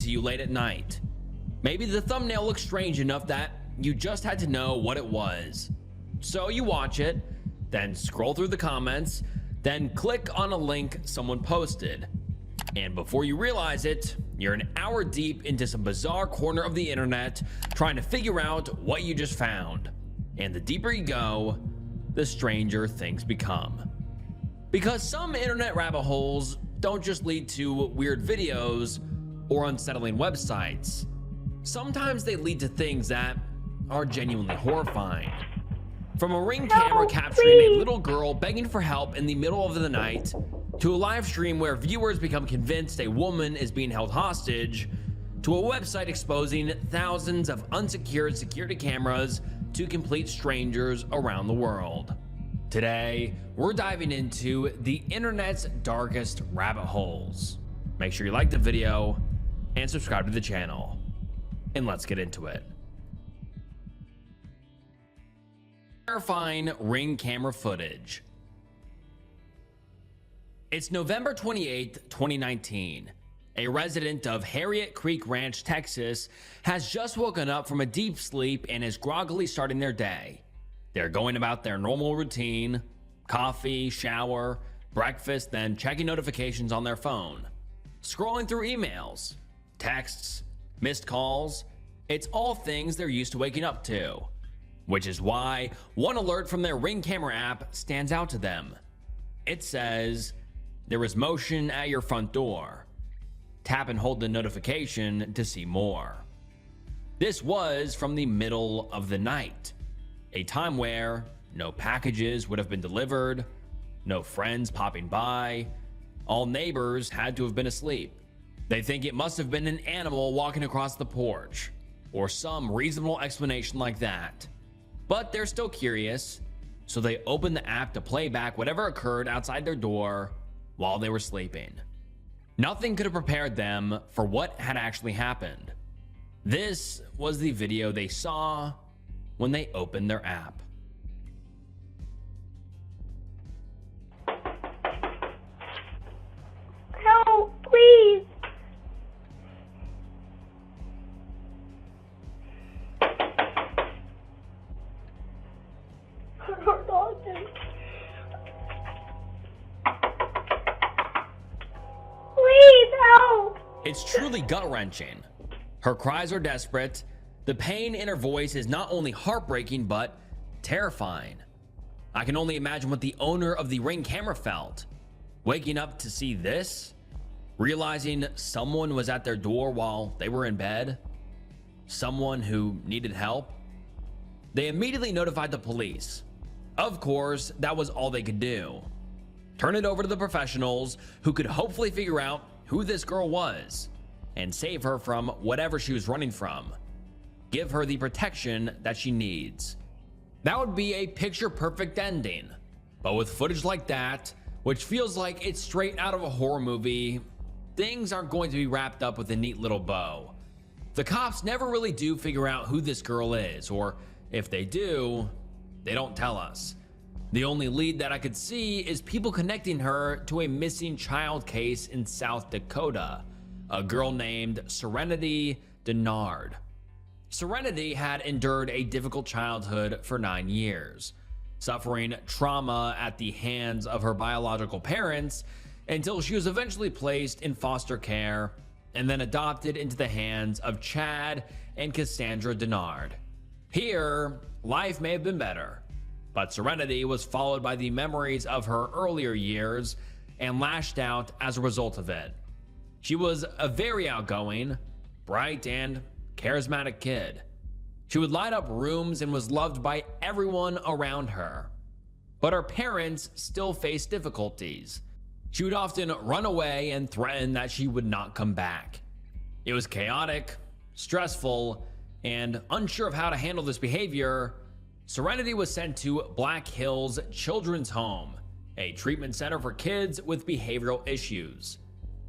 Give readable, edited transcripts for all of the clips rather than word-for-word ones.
to you late at night. Maybe the thumbnail looks strange enough that you just had to know what it was. So you watch it, then scroll through the comments, then click on a link someone posted. And before you realize it, you're an hour deep into some bizarre corner of the internet trying to figure out what you just found. And the deeper you go, the stranger things become. Because some internet rabbit holes don't just lead to weird videos or unsettling websites. Sometimes they lead to things that are genuinely horrifying. From a Ring camera capturing a little girl begging for help in the middle of the night, to a live stream where viewers become convinced a woman is being held hostage, to a website exposing thousands of unsecured security cameras to complete strangers around the world. Today, we're diving into the internet's darkest rabbit holes. Make sure you like the video and subscribe to the channel. And let's get into it. Terrifying Ring camera footage. It's November 28th, 2019. A resident of Harriet Creek Ranch, Texas, has just woken up from a deep sleep and is groggily starting their day. They're going about their normal routine: coffee, shower, breakfast, then checking notifications on their phone. Scrolling through emails, texts, missed calls. It's all things they're used to waking up to. Which is why one alert from their Ring camera app stands out to them. It says, "There is motion at your front door. Tap and hold the notification to see more." This was from the middle of the night, a time where no packages would have been delivered, no friends popping by, all neighbors had to have been asleep. They think it must have been an animal walking across the porch, or some reasonable explanation like that. But they're still curious, so they open the app to play back whatever occurred outside their door while they were sleeping. Nothing could have prepared them for what had actually happened. This was the video they saw when they opened their app. Help, please. Please help. It's truly gut-wrenching. Her cries are desperate. The pain in her voice is not only heartbreaking, but terrifying. I can only imagine what the owner of the Ring camera felt. Waking up to see this, realizing someone was at their door while they were in bed, someone who needed help. They immediately notified the police. Of course, that was all they could do. Turn it over to the professionals who could hopefully figure out who this girl was and save her from whatever she was running from. Give her the protection that she needs. That would be a picture-perfect ending. But with footage like that, which feels like it's straight out of a horror movie, things aren't going to be wrapped up with a neat little bow. The cops never really do figure out who this girl is, or if they do, they don't tell us. The only lead that I could see is people connecting her to a missing child case in South Dakota, a girl named Serenity Denard. Serenity had endured a difficult childhood for 9 years, suffering trauma at the hands of her biological parents until she was eventually placed in foster care and then adopted into the hands of Chad and Cassandra Denard. Here, life may have been better, but Serenity was followed by the memories of her earlier years and lashed out as a result of it. She was a very outgoing, bright, and charismatic kid. She would light up rooms and was loved by everyone around her. But her parents still faced difficulties. She would often run away and threaten that she would not come back. It was chaotic, stressful, and unsure of how to handle this behavior, Serenity was sent to Black Hills Children's Home, a treatment center for kids with behavioral issues.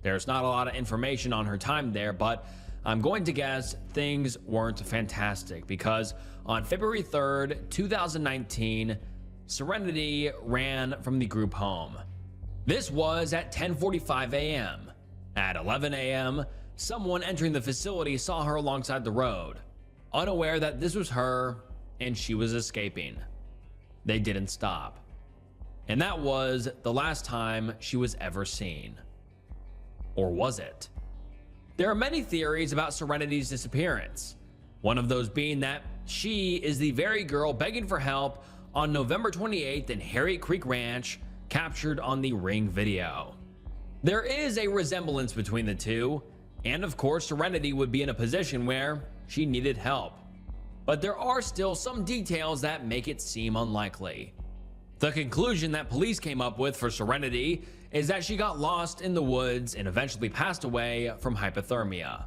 There's not a lot of information on her time there, but I'm going to guess things weren't fantastic because on February 3rd, 2019, Serenity ran from the group home. This was at 10:45 a.m. At 11 a.m., Someone entering the facility saw her alongside the road, unaware that this was her and she was escaping. They didn't stop. And that was the last time she was ever seen. Or was it? There are many theories about Serenity's disappearance. One of those being that she is the very girl begging for help on November 28th in Harriet Creek Ranch, captured on the Ring video. There is a resemblance between the two, and of course Serenity would be in a position where she needed help. But there are still some details that make it seem unlikely. The conclusion that police came up with for Serenity is that she got lost in the woods and eventually passed away from hypothermia.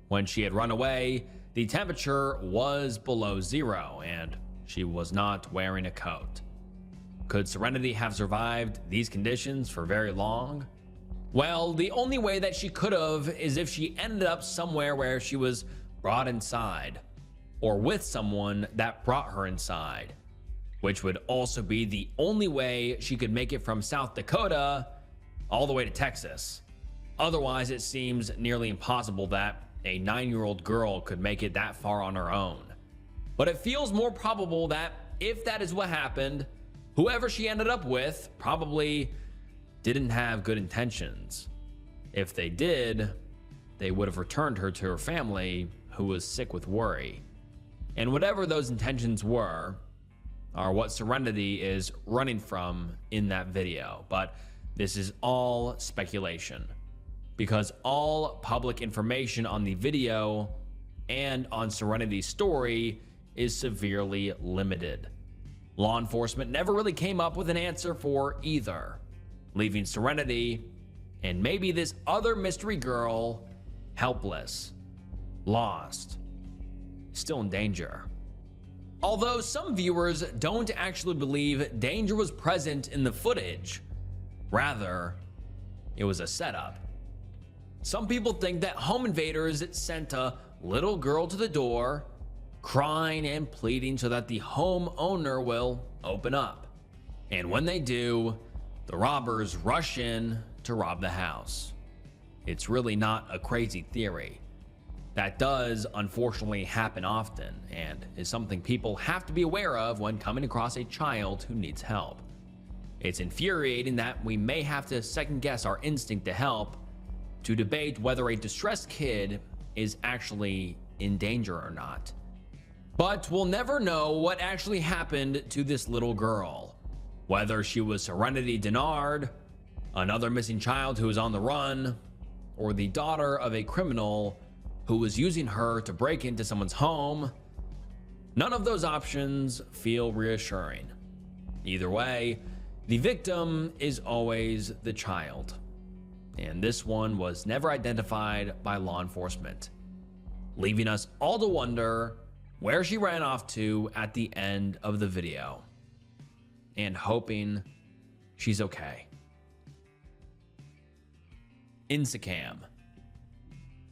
When she had run away, the temperature was below zero and she was not wearing a coat. Could Serenity have survived these conditions for very long? Well, the only way that she could have is if she ended up somewhere where she was brought inside, or with someone that brought her inside, which would also be the only way she could make it from South Dakota all the way to Texas. Otherwise, it seems nearly impossible that a 9-year-old girl could make it that far on her own. But it feels more probable that if that is what happened, whoever she ended up with probably didn't have good intentions. If they did, they would have returned her to her family, who was sick with worry. And whatever those intentions were, are what Serenity is running from in that video. But this is all speculation, because all public information on the video and on Serenity's story is severely limited. Law enforcement never really came up with an answer for either, leaving Serenity and maybe this other mystery girl helpless, lost, still in danger. Although some viewers don't actually believe danger was present in the footage, rather, it was a setup. Some people think that home invaders sent a little girl to the door, crying and pleading so that the homeowner will open up. And when they do, the robbers rush in to rob the house. It's really not a crazy theory. That does unfortunately happen often, and is something people have to be aware of when coming across a child who needs help. It's infuriating that we may have to second guess our instinct to help, to debate whether a distressed kid is actually in danger or not. But we'll never know what actually happened to this little girl. Whether she was Serenity Denard, another missing child who is on the run, or the daughter of a criminal who was using her to break into someone's home, none of those options feel reassuring. Either way, the victim is always the child, and this one was never identified by law enforcement, leaving us all to wonder where she ran off to at the end of the video, and hoping she's okay. Instacam.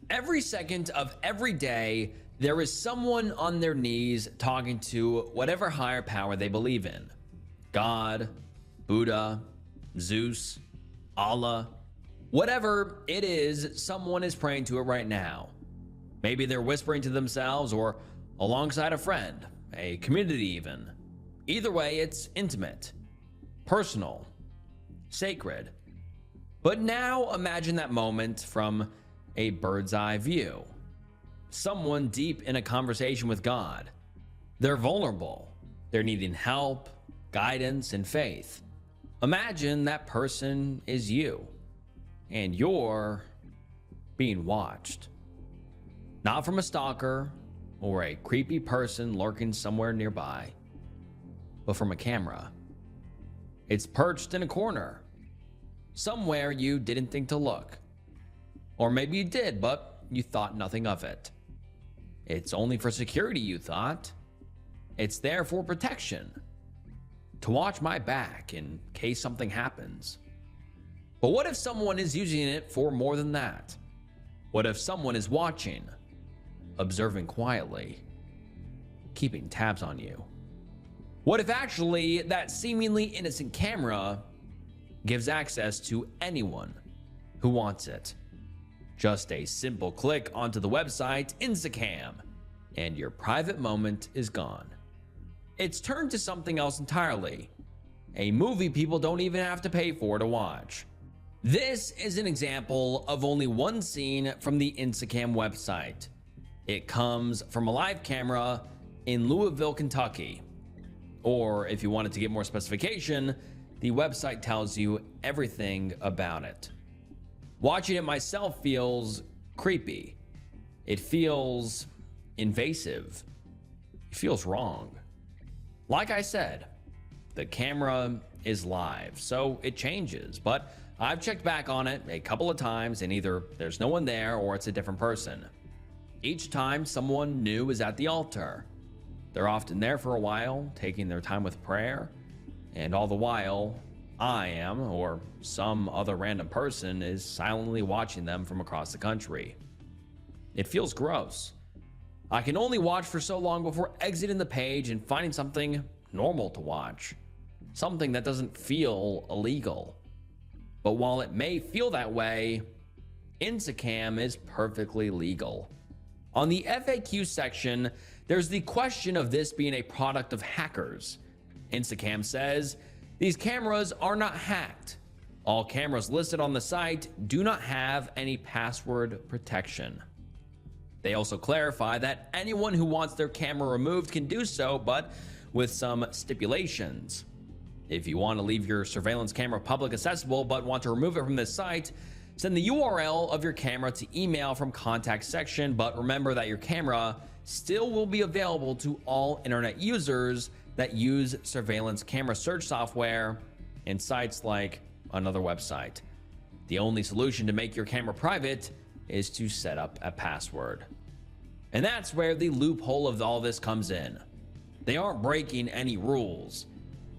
Every second of every day, there is someone on their knees talking to whatever higher power they believe in. God, Buddha, Zeus, Allah, whatever it is, someone is praying to it right now. Maybe they're whispering to themselves or alongside a friend, a community even. Either way, it's intimate, personal, sacred. But now imagine that moment from a bird's eye view. Someone deep in a conversation with God. They're vulnerable. They're needing help, guidance, and faith. Imagine that person is you, and you're being watched. Not from a stalker or a creepy person lurking somewhere nearby, but from a camera. It's perched in a corner, somewhere you didn't think to look. Or maybe you did, but you thought nothing of it. It's only for security, you thought. It's there for protection, to watch my back in case something happens. But what if someone is using it for more than that? What if someone is watching, observing quietly, keeping tabs on you? What if actually that seemingly innocent camera gives access to anyone who wants it? Just a simple click onto the website Instacam, and your private moment is gone. It's turned to something else entirely. A movie people don't even have to pay for to watch. This is an example of only one scene from the Instacam website. It comes from a live camera in Louisville, Kentucky. Or if you wanted to get more specification, the website tells you everything about it. Watching it myself feels creepy. It feels invasive. It feels wrong. Like I said, the camera is live, so it changes, but I've checked back on it a couple of times and either there's no one there or it's a different person. Each time someone new is at the altar. They're often there for a while, taking their time with prayer, and all the while, I am, or some other random person, is silently watching them from across the country. It feels gross. I can only watch for so long before exiting the page and finding something normal to watch. Something that doesn't feel illegal. But while it may feel that way, Instacam is perfectly legal. On the FAQ section, there's the question of this being a product of hackers. Instacam says, these cameras are not hacked. All cameras listed on the site do not have any password protection. They also clarify that anyone who wants their camera removed can do so, but with some stipulations. If you want to leave your surveillance camera public accessible but want to remove it from this site, send the URL of your camera to email from contact section, but remember that your camera still will be available to all internet users that use surveillance camera search software and sites like another website. The only solution to make your camera private is to set up a password. And that's where the loophole of all this comes in. They aren't breaking any rules.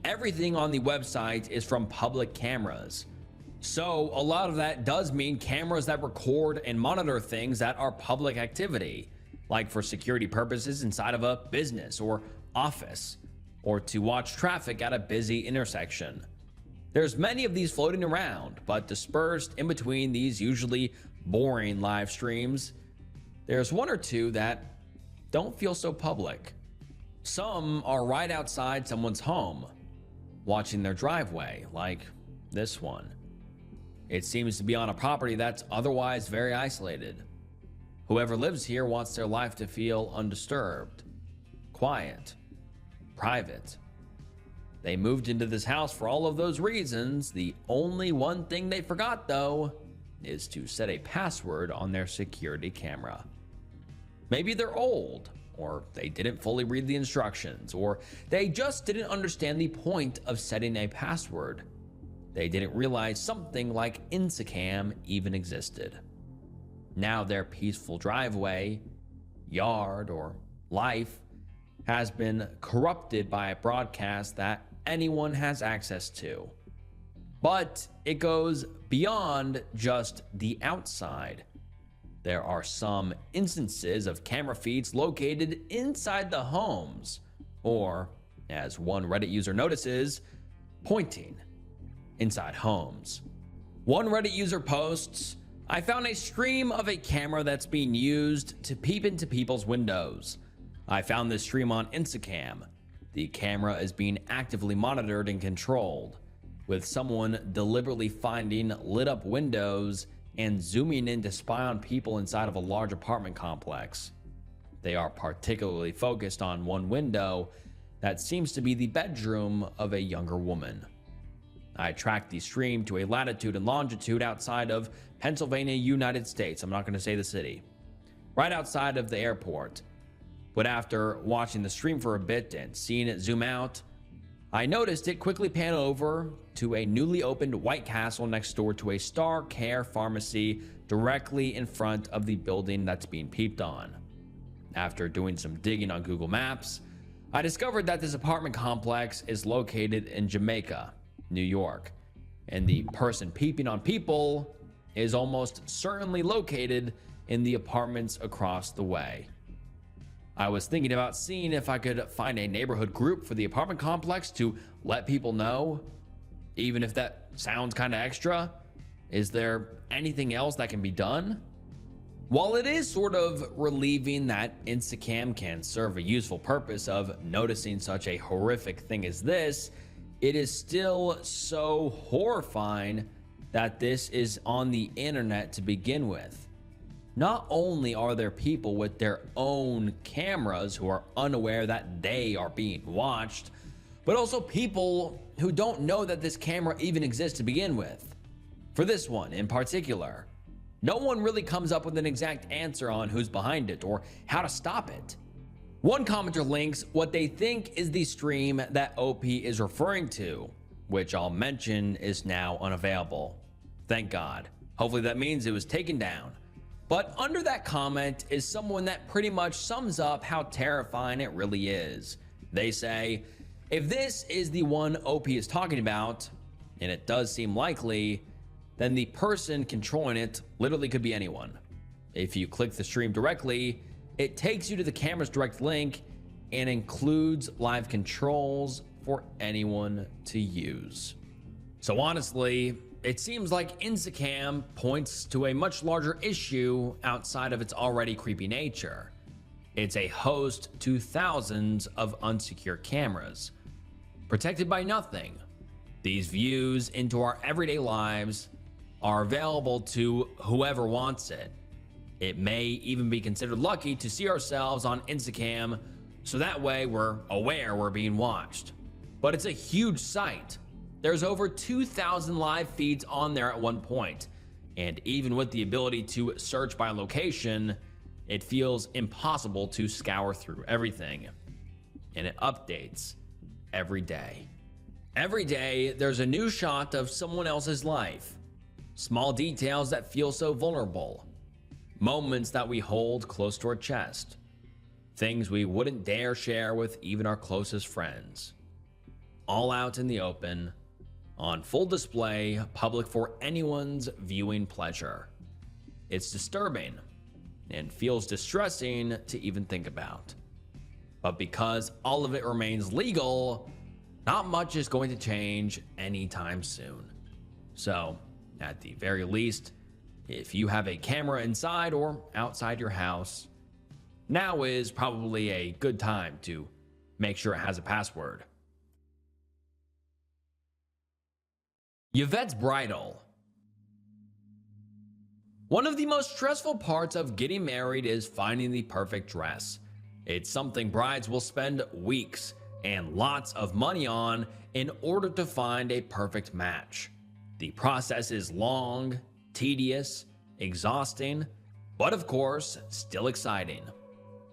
Everything on the website is from public cameras. So a lot of that does mean cameras that record and monitor things that are public activity, like for security purposes inside of a business or office, or to watch traffic at a busy intersection. There's many of these floating around, but dispersed in between these usually boring live streams, there's one or two that don't feel so public. Some are right outside someone's home, watching their driveway, like this one. It seems to be on a property that's otherwise very isolated. Whoever lives here wants their life to feel undisturbed, quiet, private. They moved into this house for all of those reasons. The only one thing they forgot, though, is to set a password on their security camera. Maybe they're old, or they didn't fully read the instructions, or they just didn't understand the point of setting a password. They didn't realize something like Instacam even existed. Now their peaceful driveway, yard, or life has been corrupted by a broadcast that anyone has access to. But it goes beyond just the outside. There are some instances of camera feeds located inside the homes, or, as one Reddit user notices, pointing inside homes. One Reddit user posts, I found a stream of a camera that's being used to peep into people's windows. I found this stream on Instacam. The camera is being actively monitored and controlled, with someone deliberately finding lit up windows and zooming in to spy on people inside of a large apartment complex. They are particularly focused on one window that seems to be the bedroom of a younger woman. I tracked the stream to a latitude and longitude outside of Pennsylvania, United States. I'm not going to say the city. Right outside of the airport. But after watching the stream for a bit and seeing it zoom out, I noticed it quickly pan over to a newly opened White Castle next door to a Star Care pharmacy directly in front of the building that's being peeped on. After doing some digging on Google Maps, I discovered that this apartment complex is located in Jamaica, New York, and the person peeping on people is almost certainly located in the apartments across the way. I was thinking about seeing if I could find a neighborhood group for the apartment complex to let people know, even if that sounds kind of extra. Is there anything else that can be done? While it is sort of relieving that Instacam can serve a useful purpose of noticing such a horrific thing as this, it is still so horrifying that this is on the internet to begin with. Not only are there people with their own cameras who are unaware that they are being watched, but also people who don't know that this camera even exists to begin with. For this one in particular, no one really comes up with an exact answer on who's behind it or how to stop it. One commenter links what they think is the stream that OP is referring to, which I'll mention is now unavailable. Thank God. Hopefully that means it was taken down. But under that comment is someone that pretty much sums up how terrifying it really is. They say, if this is the one OP is talking about, and it does seem likely, then the person controlling it literally could be anyone. If you click the stream directly, it takes you to the camera's direct link and includes live controls for anyone to use. So honestly, it seems like Instacam points to a much larger issue outside of its already creepy nature. It's a host to thousands of unsecure cameras, protected by nothing. These views into our everyday lives are available to whoever wants it. It may even be considered lucky to see ourselves on Instacam, so that way we're aware we're being watched. But it's a huge site. There's over 2,000 live feeds on there at one point, and even with the ability to search by location, it feels impossible to scour through everything. And it updates every day. Every day, there's a new shot of someone else's life. Small details that feel so vulnerable. Moments that we hold close to our chest. Things we wouldn't dare share with even our closest friends. All out in the open, on full display, public for anyone's viewing pleasure. It's disturbing and feels distressing to even think about. But because all of it remains legal, not much is going to change anytime soon. So, at the very least, if you have a camera inside or outside your house, now is probably a good time to make sure it has a password. Yvette's bridal. One of the most stressful parts of getting married is finding the perfect dress. It's something brides will spend weeks and lots of money on in order to find a perfect match. The process is long, tedious, exhausting, but of course, still exciting.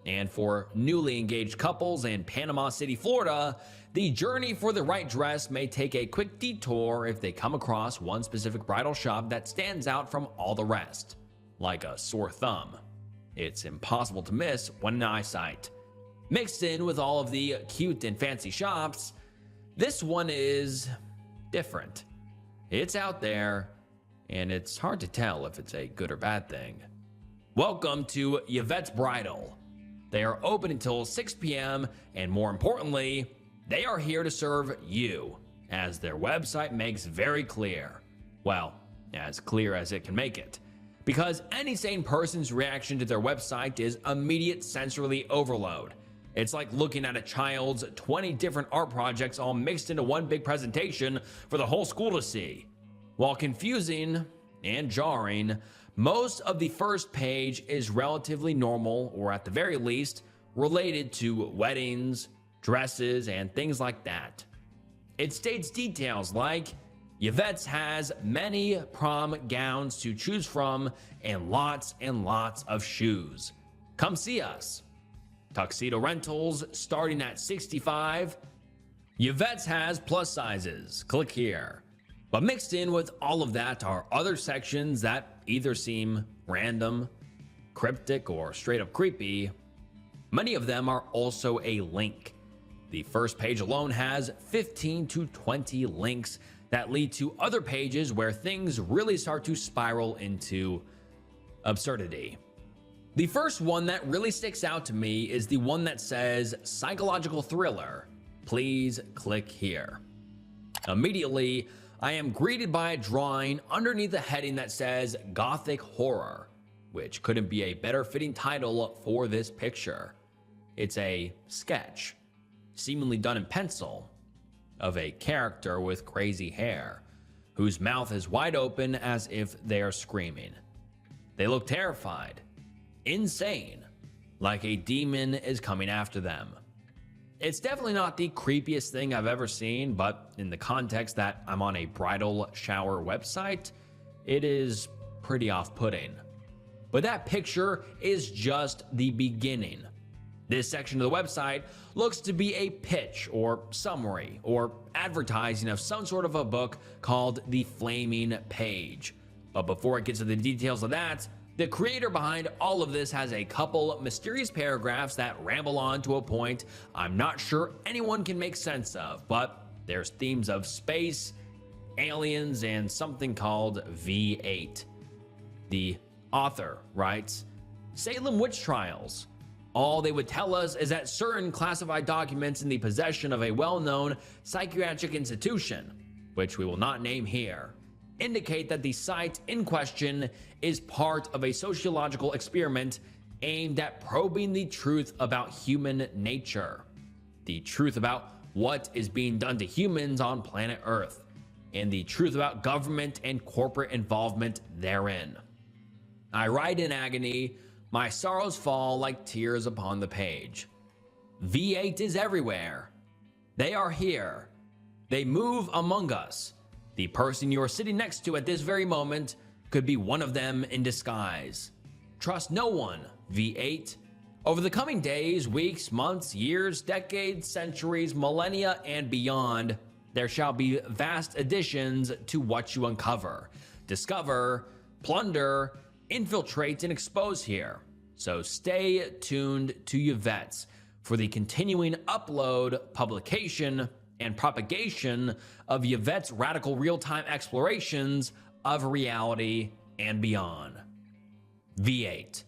And for newly engaged couples in Panama City, Florida, the journey for the right dress may take a quick detour if they come across one specific bridal shop that stands out from all the rest, like a sore thumb. It's impossible to miss when in eyesight. Mixed in with all of the cute and fancy shops, this one is different. It's out there, and it's hard to tell if it's a good or bad thing. Welcome to Yvette's Bridal. They are open until 6 p.m., and more importantly, they are here to serve you, as their website makes very clear. Well, as clear as it can make it. Because any sane person's reaction to their website is immediate sensory overload. It's like looking at a child's 20 different art projects all mixed into one big presentation for the whole school to see. While confusing and jarring, most of the first page is relatively normal, or at the very least, related to weddings, dresses, and things like that. It states details like, Yvette's has many prom gowns to choose from and lots of shoes. Come see us. Tuxedo rentals starting at $65. Yvette's has plus sizes. Click here. But mixed in with all of that are other sections that either seem random, cryptic, or straight up creepy. Many of them are also a link. The first page alone has 15 to 20 links that lead to other pages where things really start to spiral into absurdity. The first one that really sticks out to me is the one that says psychological thriller. Please click here. Immediately, I am greeted by a drawing underneath the heading that says Gothic Horror, which couldn't be a better fitting title for this picture. It's a sketch, seemingly done in pencil, of a character with crazy hair, whose mouth is wide open as if they are screaming. They look terrified, insane, like a demon is coming after them. It's definitely not the creepiest thing I've ever seen, but in the context that I'm on a bridal shower website, it is pretty off-putting. But that picture is just the beginning. This section of the website looks to be a pitch or summary or advertising of some sort of a book called The Flaming Page. But before it gets to the details of that, the creator behind all of this has a couple mysterious paragraphs that ramble on to a point I'm not sure anyone can make sense of, but there's themes of space, aliens, and something called V8. The author writes, Salem witch trials. All they would tell us is that certain classified documents in the possession of a well-known psychiatric institution, which we will not name here, indicate that the site in question is part of a sociological experiment aimed at probing the truth about human nature, the truth about what is being done to humans on planet Earth, and the truth about government and corporate involvement therein. I write in agony, my sorrows fall like tears upon the page. V8 is everywhere. They are here. They move among us. The person you are sitting next to at this very moment could be one of them in disguise. Trust no one, V8. Over the coming days, weeks, months, years, decades, centuries, millennia, and beyond, there shall be vast additions to what you uncover, discover, plunder, infiltrate, and expose here. So stay tuned to Yvette's for the continuing upload, publication, and propagation of Yvette's radical real-time explorations of reality and beyond. V8.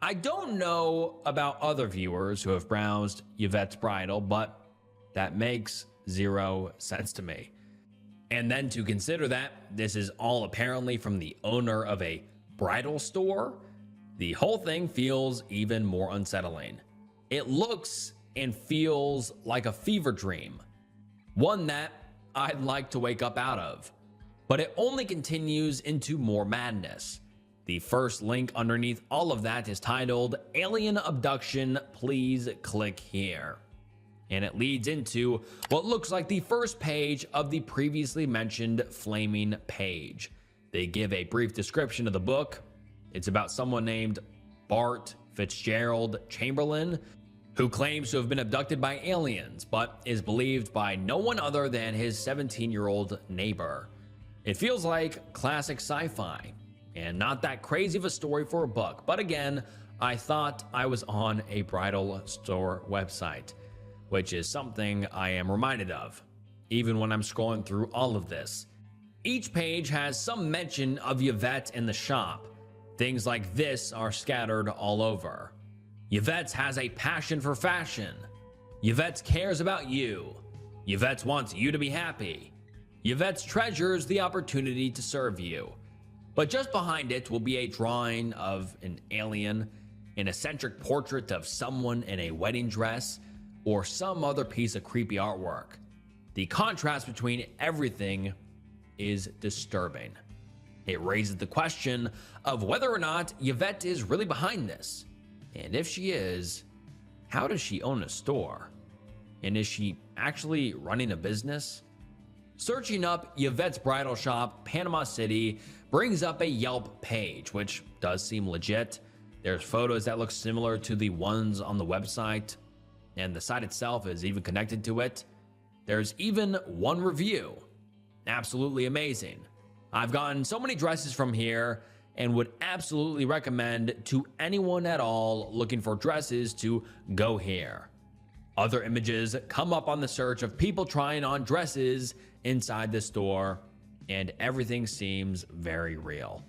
I don't know about other viewers who have browsed Yvette's Bridal, but that makes zero sense to me. And then to consider that this is all apparently from the owner of a bridal store, the whole thing feels even more unsettling. It looks and feels like a fever dream, one that I'd like to wake up out of, but it only continues into more madness. The first link underneath all of that is titled Alien Abduction, please click here. And it leads into what looks like the first page of the previously mentioned Flaming Page. They give a brief description of the book. It's about someone named Bart Fitzgerald Chamberlain, who claims to have been abducted by aliens, but is believed by no one other than his 17-year-old neighbor. It feels like classic sci-fi, and not that crazy of a story for a book, but again, I thought I was on a bridal store website, which is something I am reminded of, even when I'm scrolling through all of this. Each page has some mention of Yvette in the shop. Things like this are scattered all over. Yvette's has a passion for fashion. Yvette's cares about you. Yvette's wants you to be happy. Yvette's treasures the opportunity to serve you. But just behind it will be a drawing of an alien, an eccentric portrait of someone in a wedding dress, or some other piece of creepy artwork. The contrast between everything is disturbing. It raises the question of whether or not Yvette is really behind this. And if she is, how does she own a store? And is she actually running a business? Searching up Yvette's Bridal Shop, Panama City, brings up a Yelp page, which does seem legit. There's photos that look similar to the ones on the website, and the site itself is even connected to it. There's even one review. Absolutely amazing. I've gotten so many dresses from here and would absolutely recommend to anyone at all looking for dresses to go here. Other images come up on the search of people trying on dresses inside the store, and everything seems very real.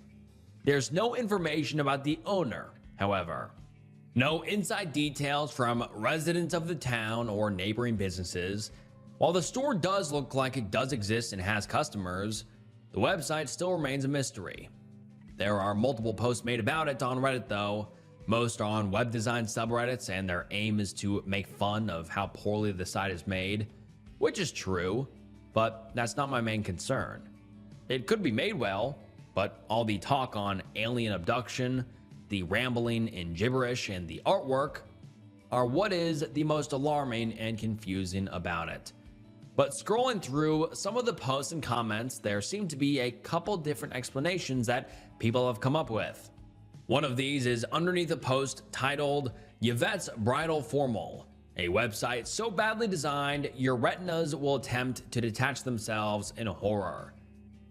There's no information about the owner, however. No inside details from residents of the town or neighboring businesses. While the store does look like it does exist and has customers, the website still remains a mystery. There are multiple posts made about it on Reddit though. Most are on web design subreddits, and their aim is to make fun of how poorly the site is made, which is true, but that's not my main concern. It could be made well, but all the talk on alien abduction, the rambling in gibberish, and the artwork are what is the most alarming and confusing about it. But scrolling through some of the posts and comments, there seem to be a couple different explanations that people have come up with. One of these is underneath a post titled Yvette's Bridal Formal, a website so badly designed your retinas will attempt to detach themselves in horror.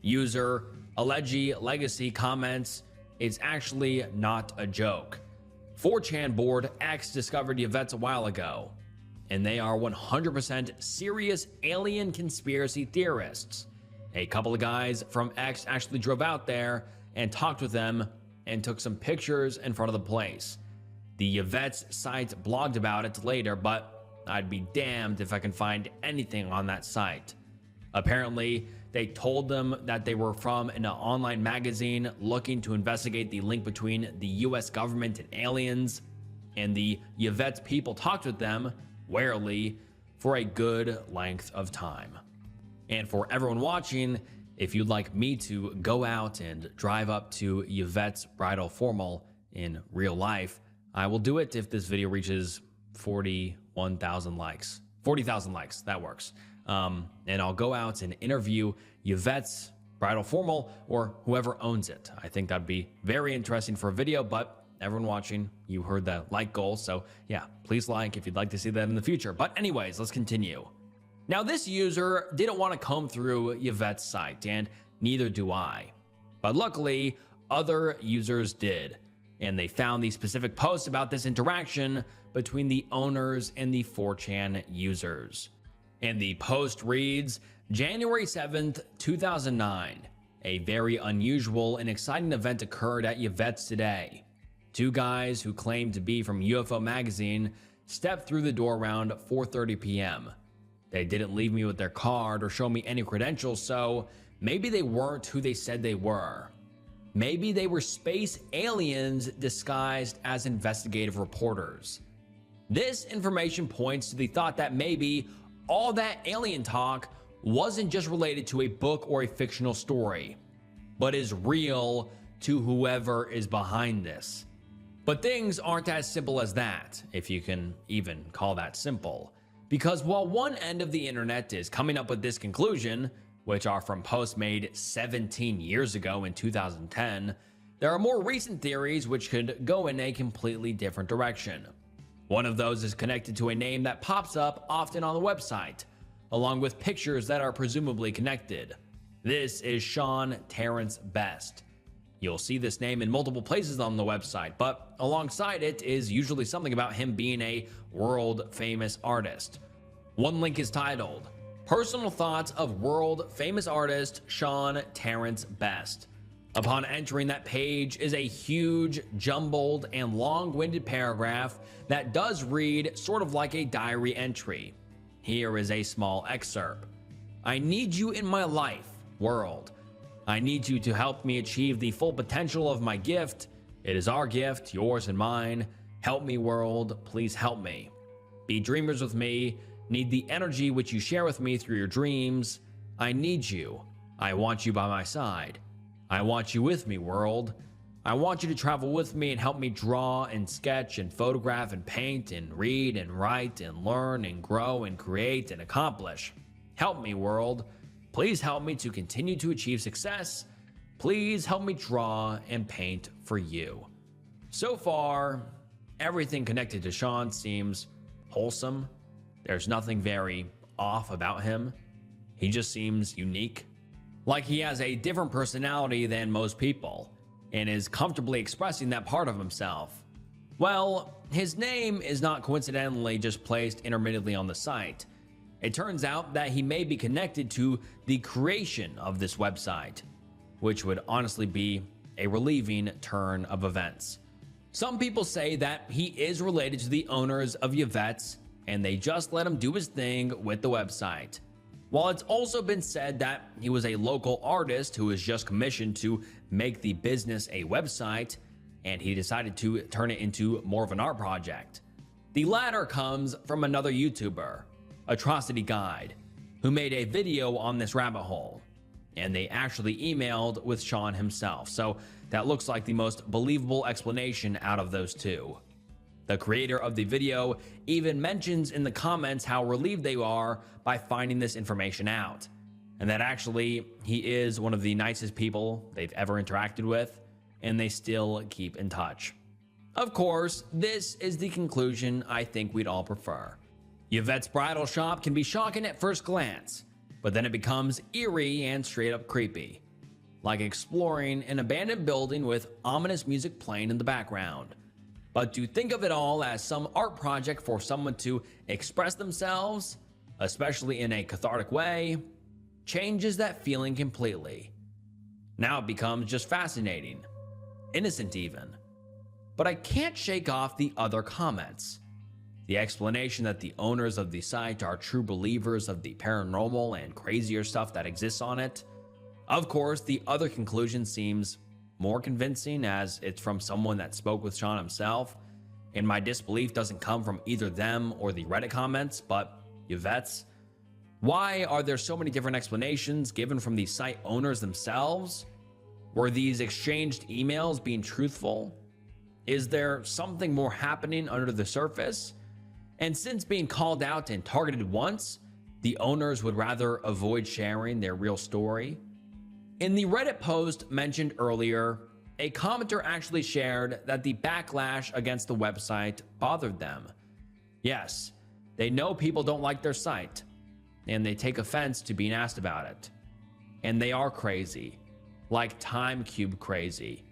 User Alleged Legacy comments, it's actually not a joke. 4chan board X discovered Yvette's a while ago, and they are 100% serious alien conspiracy theorists. A couple of guys from X actually drove out there and talked with them and took some pictures in front of the place. The Yvette's site blogged about it later, but I'd be damned if I can find anything on that site. Apparently, they told them that they were from an online magazine looking to investigate the link between the US government and aliens, and the Yvette's people talked with them, warily, for a good length of time. And for everyone watching, if you'd like me to go out and drive up to Yvette's Bridal Formal in real life, I will do it if this video reaches 41,000 likes. 40,000 likes, that works. And I'll go out and interview Yvette's Bridal Formal or whoever owns it. I think that'd be very interesting for a video, but everyone watching, you heard the like goal, so yeah, please like if you'd like to see that in the future. But anyways, let's continue. Now, this user didn't want to comb through Yvette's site, and neither do I. But luckily, other users did, and they found the specific posts about this interaction between the owners and the 4chan users. And the post reads, January 7th, 2009. A very unusual and exciting event occurred at Yvette's today. Two guys who claimed to be from UFO magazine stepped through the door around 4:30 p.m. They didn't leave me with their card or show me any credentials, so maybe they weren't who they said they were. Maybe they were space aliens disguised as investigative reporters. This information points to the thought that maybe all that alien talk wasn't just related to a book or a fictional story, but is real to whoever is behind this. But things aren't as simple as that, if you can even call that simple. Because while one end of the internet is coming up with this conclusion, which are from posts made 17 years ago in 2010, there are more recent theories which could go in a completely different direction. One of those is connected to a name that pops up often on the website, along with pictures that are presumably connected. This is Sean Terrence Best. You'll see this name in multiple places on the website, but alongside it is usually something about him being a world-famous artist. One link is titled, Personal Thoughts of World-Famous Artist Sean Terrence Best. Upon entering that page is a huge, jumbled, and long-winded paragraph that does read sort of like a diary entry. Here is a small excerpt. I need you in my life, world. I need you to help me achieve the full potential of my gift. It is our gift, yours and mine. Help me, world. Please help me. Be dreamers with me. Need the energy which you share with me through your dreams. I need you. I want you by my side. I want you with me, world. I want you to travel with me and help me draw and sketch and photograph and paint and read and write and learn and grow and create and accomplish. Help me, world. Please help me to continue to achieve success. Please help me draw and paint for you. So far, everything connected to Sean seems wholesome. There's nothing very off about him. He just seems unique. Like he has a different personality than most people and is comfortably expressing that part of himself. Well, his name is not coincidentally just placed intermittently on the site. It turns out that he may be connected to the creation of this website, which would honestly be a relieving turn of events. Some people say that he is related to the owners of Yvette's and they just let him do his thing with the website. While it's also been said that he was a local artist who was just commissioned to make the business a website, and he decided to turn it into more of an art project. The latter comes from another YouTuber, Atrocity Guide, who made a video on this rabbit hole, and they actually emailed with Sean himself, so that looks like the most believable explanation out of those two. The creator of the video even mentions in the comments how relieved they are by finding this information out, and that actually he is one of the nicest people they've ever interacted with, and they still keep in touch. Of course, this is the conclusion I think we'd all prefer. Yvette's bridal shop can be shocking at first glance, but then it becomes eerie and straight up creepy, like exploring an abandoned building with ominous music playing in the background. But to think of it all as some art project for someone to express themselves, especially in a cathartic way, changes that feeling completely. Now it becomes just fascinating, innocent even. But I can't shake off the other comments. The explanation that the owners of the site are true believers of the paranormal and crazier stuff that exists on it. Of course, the other conclusion seems more convincing as it's from someone that spoke with Sean himself, and my disbelief doesn't come from either them or the Reddit comments, but Yvette's. Why are there so many different explanations given from the site owners themselves? Were these exchanged emails being truthful? Is there something more happening under the surface? And since being called out and targeted once, the owners would rather avoid sharing their real story. In the Reddit post mentioned earlier, a commenter actually shared that the backlash against the website bothered them. Yes, they know people don't like their site, and they take offense to being asked about it. And they are crazy, like Time Cube crazy.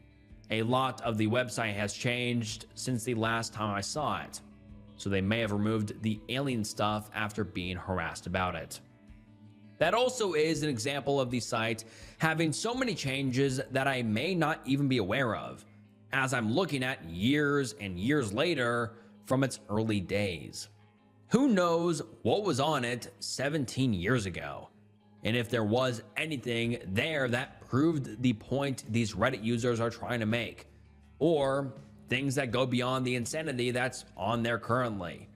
A lot of the website has changed since the last time I saw it, so they may have removed the alien stuff after being harassed about it. That also is an example of the site having so many changes that I may not even be aware of, as I'm looking at years and years later from its early days. Who knows what was on it 17 years ago, and if there was anything there that proved the point these Reddit users are trying to make, or things that go beyond the insanity that's on there currently.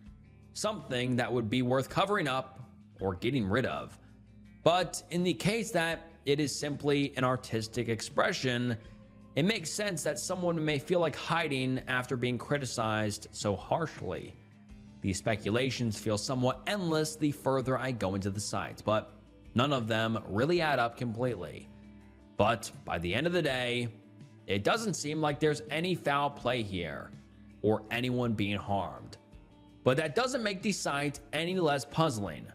Something that would be worth covering up or getting rid of. But in the case that it is simply an artistic expression, it makes sense that someone may feel like hiding after being criticized so harshly. These speculations feel somewhat endless the further I go into the site, but none of them really add up completely. But by the end of the day, it doesn't seem like there's any foul play here, or anyone being harmed. But that doesn't make the site any less puzzling,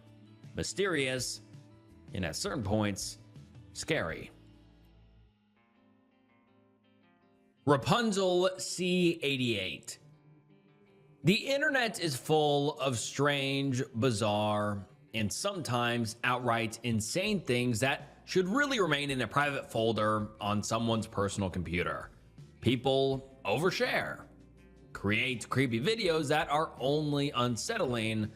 mysterious, and at certain points, scary. Rapunzel C88. The internet is full of strange, bizarre, and sometimes outright insane things that should really remain in a private folder on someone's personal computer. People overshare, create creepy videos that are only unsettling,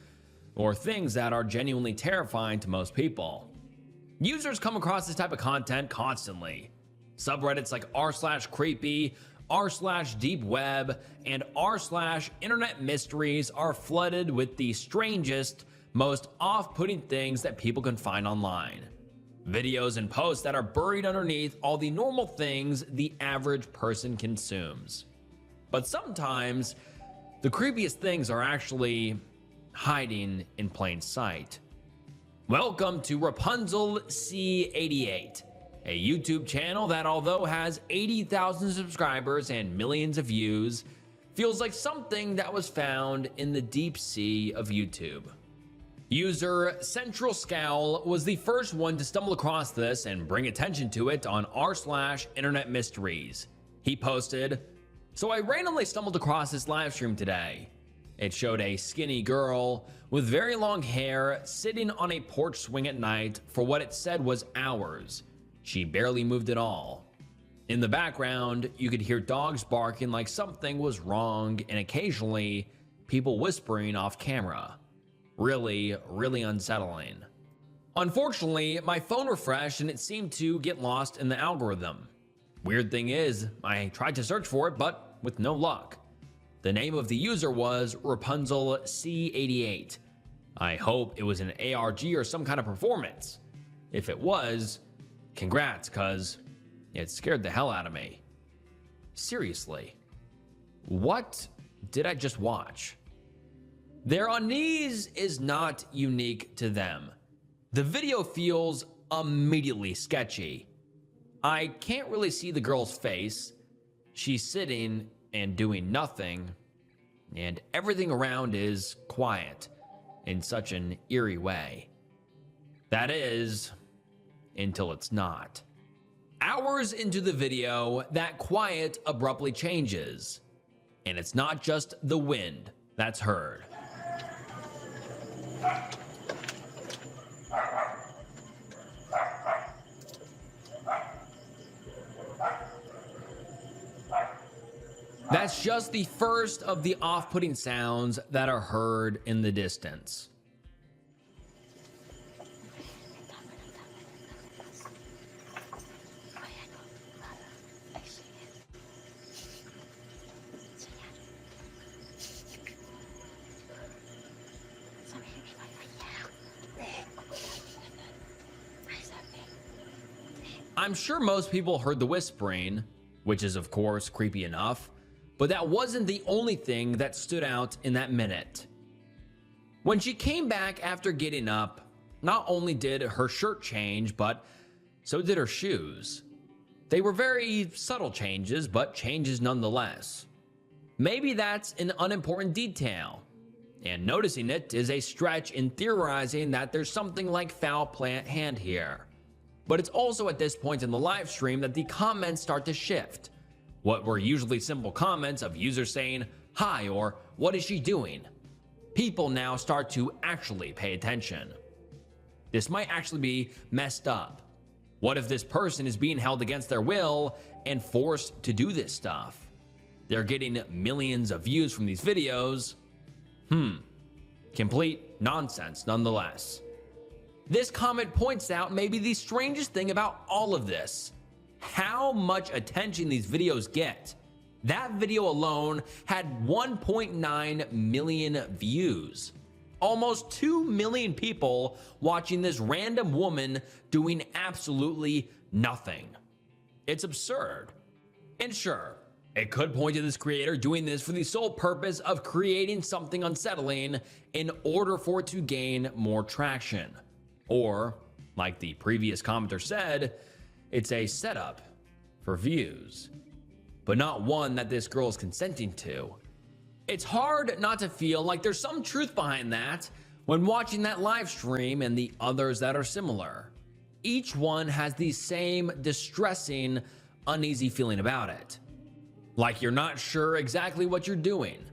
or things that are genuinely terrifying to most people. Users come across this type of content constantly. Subreddits like r/creepy, r/deepweb, and r/internet mysteries are flooded with the strangest, most off-putting things that people can find online. Videos and posts that are buried underneath all the normal things the average person consumes. But sometimes, the creepiest things are actually hiding in plain sight. Welcome to Rapunzel C88, a YouTube channel that, although has 80,000 subscribers and millions of views, feels like something that was found in the deep sea of YouTube. User Central Scowl was the first one to stumble across this and bring attention to it on r/internet mysteries. He posted, "So I randomly stumbled across this live stream today. It showed a skinny girl with very long hair sitting on a porch swing at night for what it said was hours. She barely moved at all. In the background, you could hear dogs barking like something was wrong, and occasionally people whispering off camera. Really, really unsettling." Unfortunately, my phone refreshed and it seemed to get lost in the algorithm. Weird thing is, I tried to search for it, but with no luck. The name of the user was Rapunzel C88. I hope it was an ARG or some kind of performance. If it was, congrats, cuz it scared the hell out of me. Seriously, what did I just watch? Their unease is not unique to them. The video feels immediately sketchy. I can't really see the girl's face. She's sitting and doing nothing, and everything around is quiet in such an eerie way. That is, until it's not. Hours into the video, that quiet abruptly changes, and it's not just the wind that's heard. That's just the first of the off-putting sounds that are heard in the distance. I'm sure most people heard the whispering, which is of course creepy enough, but that wasn't the only thing that stood out in that minute. When she came back after getting up, not only did her shirt change, but so did her shoes. They were very subtle changes, but changes nonetheless. Maybe that's an unimportant detail, and noticing it is a stretch in theorizing that there's something like foul play at hand here. But it's also at this point in the live stream that the comments start to shift. What were usually simple comments of users saying, "Hi," or "What is she doing?" People now start to actually pay attention. This might actually be messed up. What if this person is being held against their will and forced to do this stuff? They're getting millions of views from these videos. Complete nonsense nonetheless. This comment points out maybe the strangest thing about all of this: how much attention these videos get. That video alone had 1.9 million views. Almost 2 million people watching this random woman doing absolutely nothing. It's absurd. And sure, it could point to this creator doing this for the sole purpose of creating something unsettling in order for it to gain more traction. Or, like the previous commenter said, it's a setup for views, but not one that this girl is consenting to. It's hard not to feel like there's some truth behind that when watching that live stream and the others that are similar. Each one has the same distressing, uneasy feeling about it. Like you're not sure exactly what you're doing,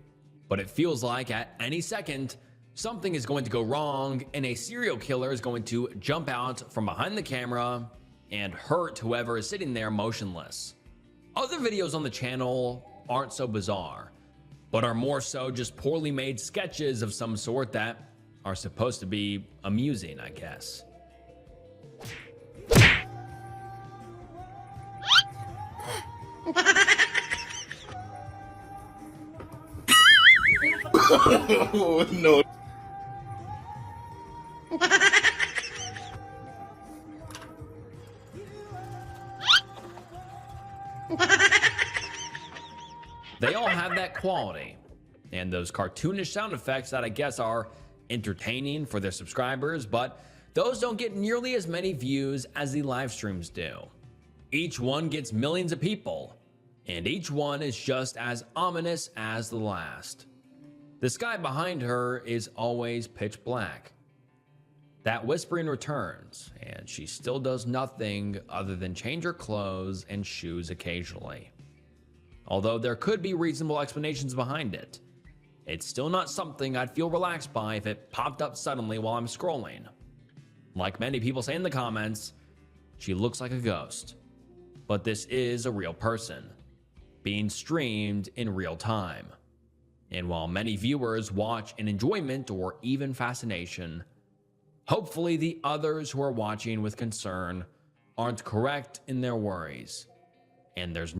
but it feels like at any second, something is going to go wrong and a serial killer is going to jump out from behind the camera and hurt whoever is sitting there motionless. Other videos on the channel aren't so bizarre, but are more so just poorly made sketches of some sort that are supposed to be amusing, I guess. Oh, no. They all have that quality and those cartoonish sound effects that I guess are entertaining for their subscribers, but those don't get nearly as many views as the live streams do. Each one gets millions of people, and each one is just as ominous as the last. The sky behind her is always pitch black. That whispering returns, and she still does nothing other than change her clothes and shoes occasionally. Although there could be reasonable explanations behind it, it's still not something I'd feel relaxed by if it popped up suddenly while I'm scrolling. Like many people say in the comments, she looks like a ghost. But this is a real person, being streamed in real time. And while many viewers watch in enjoyment or even fascination, Hopefully, the others who are watching with concern aren't correct in their worries, and there's